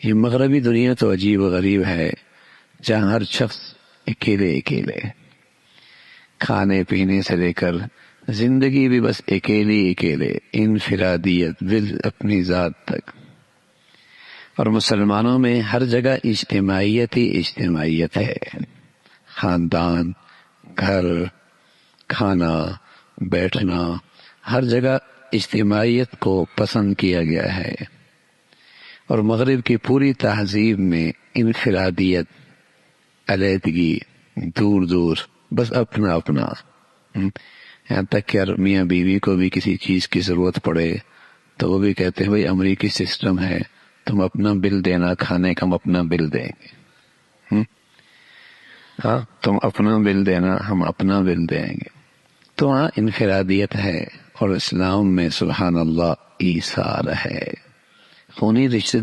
یہ مغربی دنیا تو عجیب و غریب ہے، جہاں ہر شخص اکیلے اکیلے، کھانے پینے سے لے کر زندگی بھی بس اکیلے، انفرادیت اپنی ذات تک۔ اور مسلمانوں میں ہر جگہ اجتماعیت ہی اجتماعیت ہے، خاندان، گھر، کھانا، بیٹھنا، ہر جگہ اجتماعیت کو پسند کیا گیا ہے۔ اور مغرب کی پوری تہذیب میں انفرادیت، علیحدگی، دور بس اپنا یہاں تک کہ میاں بیوی کو بھی کسی چیز کی ضرورت پڑے تو وہ بھی کہتے ہیں بھائی امریکی سسٹم ہے، تم اپنا بل دینا، کھانے کا ہم اپنا بل دیں گے، ہاں تم اپنا بل دینا، ہم اپنا بل دیں گے۔ تو ہاں انفرادیت ہے، اور اسلام میں سبحان اللہ ایثار ہے، خونی رشتے